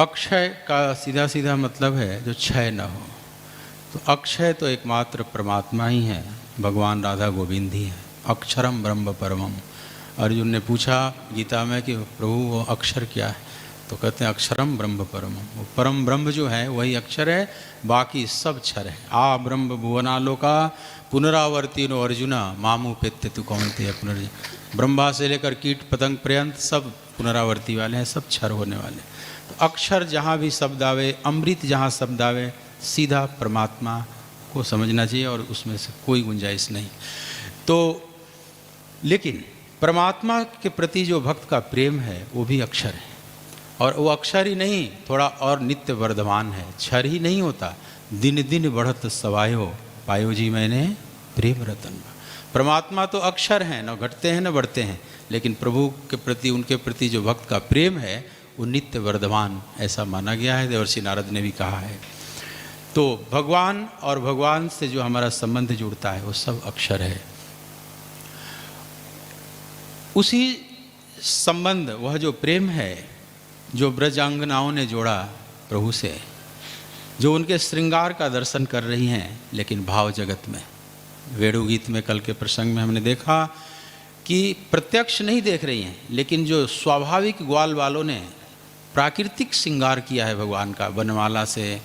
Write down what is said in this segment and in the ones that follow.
अक्षय का सीधा सीधा मतलब है जो क्षय न हो। तो अक्षय तो एकमात्र परमात्मा ही है, भगवान राधा गोविंद ही है। अक्षरम ब्रह्म परमम। अर्जुन ने पूछा गीता में कि प्रभु वो अक्षर क्या है, तो कहते हैं अक्षरम ब्रह्म परमम। वो परम ब्रह्म जो है वही अक्षर है, बाकी सब क्षर है। आ ब्रह्म भुवनालोका पुनरावर्ती नो अर्जुना मामू पेत्य तु कौन्तेय पुनर्ज। ब्रह्मा से लेकर कीट पतंग पर्यंत सब पुनरावर्ती वाले हैं, सब क्षर होने वाले। तो अक्षर जहाँ भी शब्द आवे, अमृत जहाँ शब्द आवे, सीधा परमात्मा को समझना चाहिए और उसमें से कोई गुंजाइश नहीं। तो लेकिन परमात्मा के प्रति जो भक्त का प्रेम है वो भी अक्षर है, और वो अक्षर ही नहीं, थोड़ा और नित्य वर्धमान है। क्षर ही नहीं होता, दिन दिन बढ़त सवायो पायो जी मैंने प्रेम रतन। परमात्मा तो अक्षर हैं, न घटते हैं न बढ़ते हैं, लेकिन प्रभु के प्रति, उनके प्रति जो भक्त का प्रेम है वो नित्य वर्धमान ऐसा माना गया है। देवर्षि नारद ने भी कहा है। तो भगवान और भगवान से जो हमारा संबंध जुड़ता है वो सब अक्षर है। उसी संबंध, वह जो प्रेम है जो ब्रजांगनाओं ने जोड़ा प्रभु से, जो उनके श्रृंगार का दर्शन कर रही हैं लेकिन भाव जगत में। वेणुगीत में कल के प्रसंग में हमने देखा कि प्रत्यक्ष नहीं देख रही हैं, लेकिन जो स्वाभाविक ग्वाल वालों ने प्राकृतिक श्रृंगार किया है भगवान का, बनमाला से,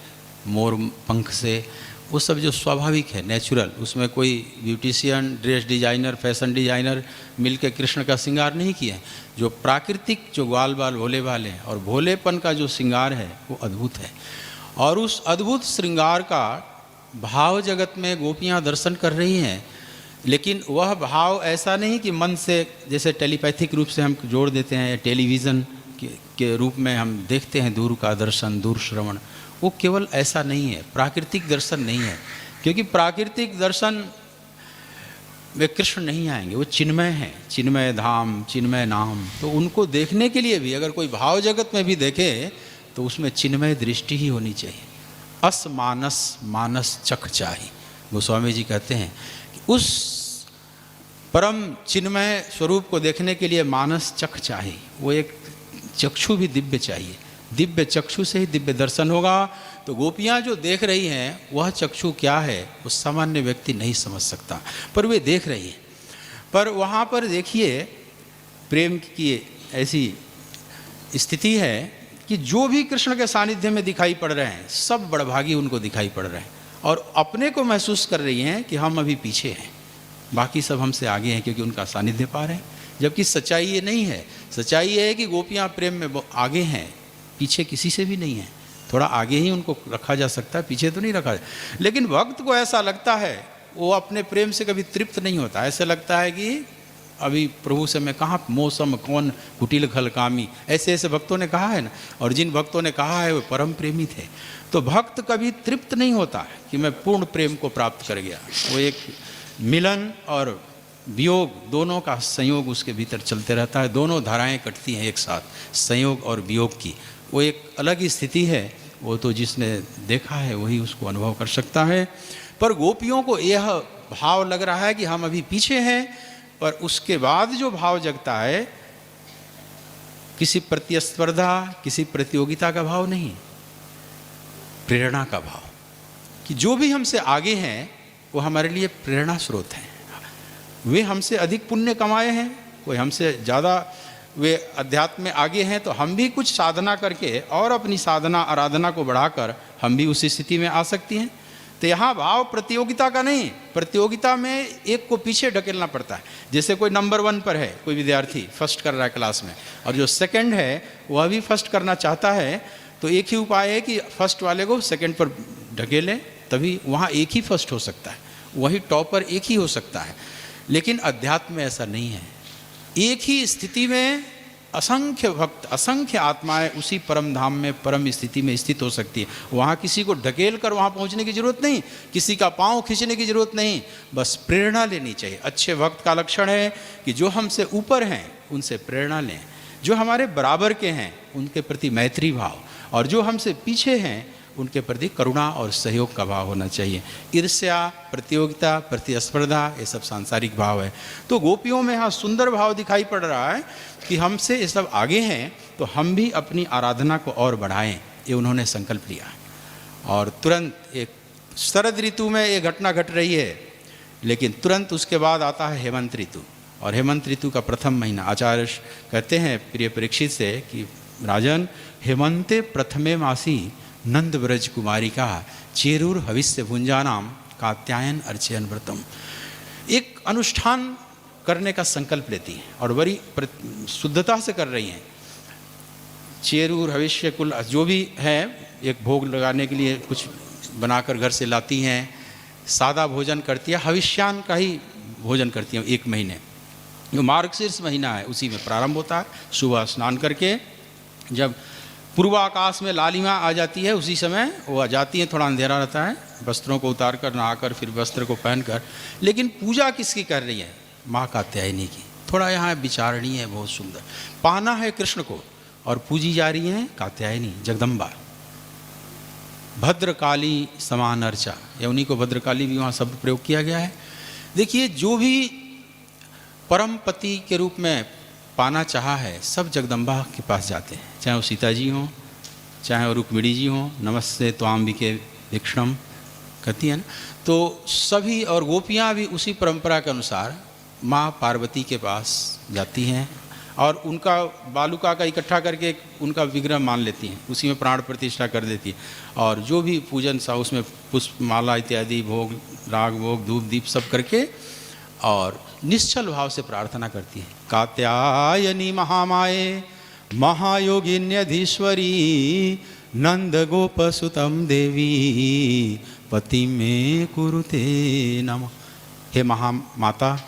मोर पंख से, वो सब जो स्वाभाविक है, नेचुरल, उसमें कोई beautician, dress designer, fashion designer मिलकर कृष्ण का श्रृंगार नहीं किया है। जो प्राकृतिक, जो ग्वाल बाल भोले वाले हैं, और भोलेपन का जो श्रृंगार है वो अद्भुत है। और उस अद्भुत श्रृंगार का भाव जगत में गोपियाँ दर्शन कर रही हैं, लेकिन वह भाव ऐसा नहीं कि मन से, जैसे टेलीपैथिक रूप से हम जोड़ देते हैं, टेलीविज़न के रूप में हम देखते हैं दूर का दर्शन, दूर श्रवण, वो केवल ऐसा नहीं है, प्राकृतिक दर्शन नहीं है। क्योंकि प्राकृतिक दर्शन वे कृष्ण नहीं आएंगे, वो चिन्मय हैं, चिन्मय धाम, चिन्मय नाम। तो उनको देखने के लिए भी अगर कोई भाव जगत में भी देखे तो उसमें चिन्मय दृष्टि ही होनी चाहिए। अस मानस मानस चख चाही, गोस्वामी जी कहते हैं कि उस परम चिन्मय स्वरूप को देखने के लिए मानस चख चाहिए, वो एक चक्षु भी दिव्य चाहिए। दिव्य चक्षु से ही दिव्य दर्शन होगा। तो गोपियाँ जो देख रही हैं वह चक्षु क्या है वो सामान्य व्यक्ति नहीं समझ सकता, पर वे देख रही हैं। पर वहाँ पर देखिए प्रेम की ऐसी स्थिति है कि जो भी कृष्ण के सानिध्य में दिखाई पड़ रहे हैं सब बड़भागी उनको दिखाई पड़ रहे हैं, और अपने को महसूस कर रही हैं कि हम अभी पीछे हैं, बाकी सब हमसे आगे हैं क्योंकि उनका सानिध्य पा रहे हैं। जबकि सच्चाई ये नहीं है। सच्चाई ये है कि गोपियाँ प्रेम में आगे हैं, पीछे किसी से भी नहीं है। थोड़ा आगे ही उनको रखा जा सकता है, पीछे तो नहीं रखा जा। लेकिन भक्त को ऐसा लगता है, वो अपने प्रेम से कभी तृप्त नहीं होता। ऐसे लगता है कि अभी प्रभु से मैं कहाँ, मौसम कौन कुटिल खल कामी, ऐसे ऐसे भक्तों ने कहा है ना। और जिन भक्तों ने कहा है वो परम प्रेमी थे। तो भक्त कभी तृप्त नहीं होता है कि मैं पूर्ण प्रेम को प्राप्त कर गया। वो एक मिलन और वियोग दोनों का संयोग उसके भीतर चलते रहता है। दोनों धाराएं कटती हैं एक साथ, संयोग और वियोग की। वो एक अलग ही स्थिति है, वो तो जिसने देखा है वही उसको अनुभव कर सकता है। पर गोपियों को यह भाव लग रहा है कि हम अभी पीछे हैं, पर उसके बाद जो भाव जगता है किसी प्रतिस्पर्धा, किसी प्रतियोगिता का भाव नहीं, प्रेरणा का भाव, कि जो भी हमसे आगे हैं वो हमारे लिए प्रेरणा स्रोत हैं। वे हमसे अधिक पुण्य कमाए हैं, कोई हमसे ज़्यादा वे अध्यात्म में आगे हैं, तो हम भी कुछ साधना करके और अपनी साधना आराधना को बढ़ाकर हम भी उसी स्थिति में आ सकती हैं। तो यहाँ भाव प्रतियोगिता का नहीं, प्रतियोगिता में एक को पीछे ढकेलना पड़ता है। जैसे कोई नंबर 1 पर है, कोई विद्यार्थी फर्स्ट कर रहा है क्लास में, और जो सेकंड है वह भी फर्स्ट करना चाहता है, तो एक ही उपाय है कि फर्स्ट वाले को सेकंड पर ढकेलें, तभी वहाँ एक ही फर्स्ट हो सकता है, वही टॉपर एक ही हो सकता है। लेकिन अध्यात्म में ऐसा नहीं है। एक ही स्थिति में असंख्य भक्त, असंख्य आत्माएं उसी परम धाम में, परम स्थिति में स्थित हो सकती है। वहाँ किसी को ढकेल कर वहाँ पहुँचने की जरूरत नहीं, किसी का पाँव खींचने की जरूरत नहीं, बस प्रेरणा लेनी चाहिए। अच्छे भक्त का लक्षण है कि जो हमसे ऊपर हैं उनसे प्रेरणा लें, जो हमारे बराबर के हैं उनके प्रति मैत्री भाव, और जो हमसे पीछे हैं उनके प्रति करुणा और सहयोग का भाव होना चाहिए। ईर्ष्या, प्रतियोगिता, प्रतिस्पर्धा, ये सब सांसारिक भाव है। तो गोपियों में यहाँ सुंदर भाव दिखाई पड़ रहा है कि हमसे ये सब आगे हैं, तो हम भी अपनी आराधना को और बढ़ाएं, ये उन्होंने संकल्प लिया। और तुरंत एक शरद ऋतु में ये घटना घट रही है, लेकिन तुरंत उसके बाद आता है हेमंत ऋतु। और हेमंत ऋतु का प्रथम महीना, आचार्य कहते हैं प्रिय परीक्षित से कि राजन, हेमंते प्रथमे मासी नंद ब्रज कुमारी का चेरूर हविष्य भुंजानाम कात्यायन अर्चयन व्रतम। एक अनुष्ठान करने का संकल्प लेती हैं और बड़ी शुद्धता से कर रही हैं। चेरूर हविष्य कुल जो भी है, एक भोग लगाने के लिए कुछ बनाकर घर से लाती हैं, सादा भोजन करती है, हविष्यान का ही भोजन करती हैं 1 महीने। जो मार्गशीर्ष महीना है उसी में प्रारंभ होता है। सुबह स्नान करके जब पूर्वाकाश में लालिमा आ जाती है, उसी समय वो आ जाती हैं, थोड़ा अंधेरा रहता है, वस्त्रों को उतार कर नहाकर फिर वस्त्र को पहनकर। लेकिन पूजा किसकी कर रही है? माँ कात्यायनी की। थोड़ा यहाँ विचारणीय है, बहुत सुंदर। पाना है कृष्ण को और पूजी जा रही हैं कात्यायनी जगदम्बा। भद्रकाली समान अर्चा, या उन्हीं को भद्रकाली भी वहाँ शब्द प्रयोग किया गया है। देखिए, जो भी परम पति के रूप में पाना चाहा है, सब जगदम्बा के पास जाते हैं, चाहे वो सीता जी हों, चाहे वो रुक्मिणी जी हों। नमस्ते त्वाम्बिके भिक्षणम कहती है ना, तो सभी। और गोपियाँ भी उसी परंपरा के अनुसार माँ पार्वती के पास जाती हैं और उनका बालुका का इकट्ठा करके उनका विग्रह मान लेती हैं, उसी में प्राण प्रतिष्ठा कर देती है। और जो भी पूजन सा उसमें पुष्प माला इत्यादि भोग, राग भोग, धूप दीप सब करके और निश्चल भाव से प्रार्थना करती है। कात्यायनी महामाये महायोगिन्यधीश्वरी नंद गोपसुतम देवी पति में कुरुते नमः। हे महामाता,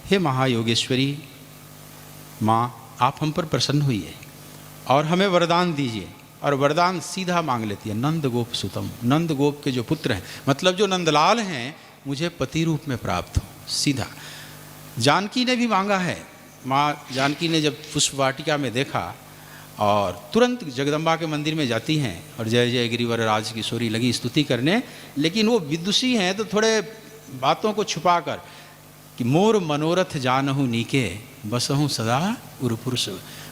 हे महायोगेश्वरी माँ, आप हम पर प्रसन्न हुई और हमें वरदान दीजिए। और वरदान सीधा मांग लेती है, नंद गोप सुतम, नंद गोप के जो पुत्र हैं, मतलब जो नंदलाल हैं, मुझे पति रूप में प्राप्त हो। सीधा जानकी ने भी मांगा है। माँ जानकी ने जब पुष्प वाटिका में देखा और तुरंत जगदम्बा के मंदिर में जाती हैं और जय जय गिरिवर राज किशोरी लगी स्तुति करने। लेकिन वो विदुषी हैं तो थोड़े बातों को छुपा कर कि मोर मनोरथ जानहु नीके बसहूँ सदा उरपुरुष,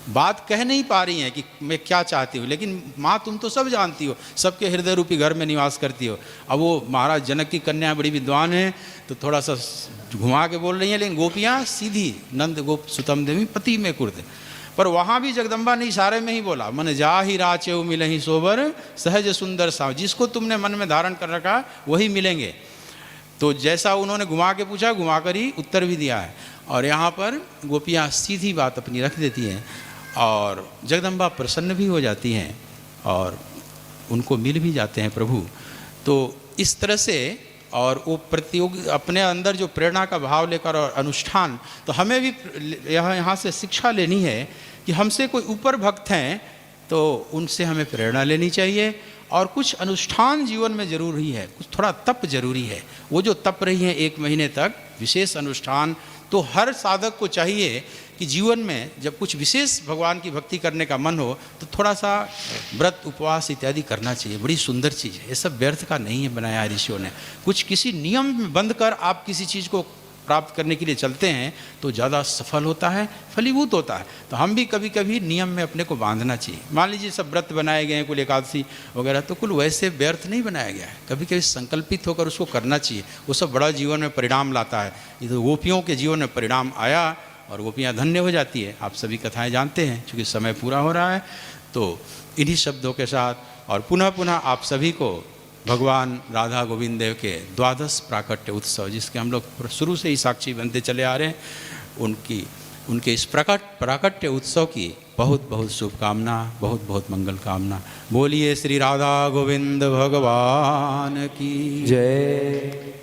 बात कह नहीं पा रही हैं कि मैं क्या चाहती हूँ। लेकिन माँ, तुम तो सब जानती हो, सबके हृदय रूपी घर में निवास करती हो। अब वो महाराज जनक की कन्या बड़ी विद्वान है तो थोड़ा सा घुमा के बोल रही हैं, लेकिन गोपियाँ सीधी नंद गोप सुतम देवी पति में कुर्द। पर वहाँ भी जगदम्बा ने इशारे में ही बोला, मन जा ही राचे मिलहि सोबर सहज सुंदर साव। जिसको तुमने मन में धारण कर रखा वही मिलेंगे। तो जैसा उन्होंने घुमा के पूछा, घुमा कर ही उत्तर भी दिया है। और यहाँ पर गोपियाँ सीधी बात अपनी रख देती हैं और जगदम्बा प्रसन्न भी हो जाती हैं और उनको मिल भी जाते हैं प्रभु। तो इस तरह से और वो प्रतियोग अपने अंदर जो प्रेरणा का भाव लेकर और अनुष्ठान, तो हमें भी यहाँ से शिक्षा लेनी है कि हमसे कोई ऊपर भक्त हैं तो उनसे हमें प्रेरणा लेनी चाहिए। और कुछ अनुष्ठान जीवन में जरूरी है, कुछ थोड़ा तप जरूरी है। वो जो तप रही है 1 महीने तक विशेष अनुष्ठान, तो हर साधक को चाहिए कि जीवन में जब कुछ विशेष भगवान की भक्ति करने का मन हो तो थोड़ा सा व्रत उपवास इत्यादि करना चाहिए। बड़ी सुंदर चीज़ है, ये सब व्यर्थ का नहीं है बनाया ऋषियों ने। कुछ किसी नियम में बंध कर आप किसी चीज़ को प्राप्त करने के लिए चलते हैं तो ज़्यादा सफल होता है, फलीभूत होता है। तो हम भी कभी कभी नियम में अपने को बांधना चाहिए। मान लीजिए सब व्रत बनाए गए हैं, कुल एकादशी वगैरह, तो कुल वैसे व्यर्थ नहीं बनाया गया है। कभी कभी संकल्पित होकर उसको करना चाहिए, वो सब बड़ा जीवन में परिणाम लाता है। ये तो गोपियों के जीवन में परिणाम आया और गोपियाँ धन्य हो जाती है। आप सभी कथाएँ जानते हैं, चूँकि समय पूरा हो रहा है। तो इन्हीं शब्दों के साथ और पुनः पुनः आप सभी को भगवान राधा गोविंद देव के 12 प्राकट्य उत्सव, जिसके हम लोग शुरू से ही साक्षी बनते चले आ रहे हैं, उनके इस प्राकट्य उत्सव की बहुत बहुत शुभकामना, बहुत बहुत मंगल कामना। बोलिए श्री राधा गोविंद भगवान की जय।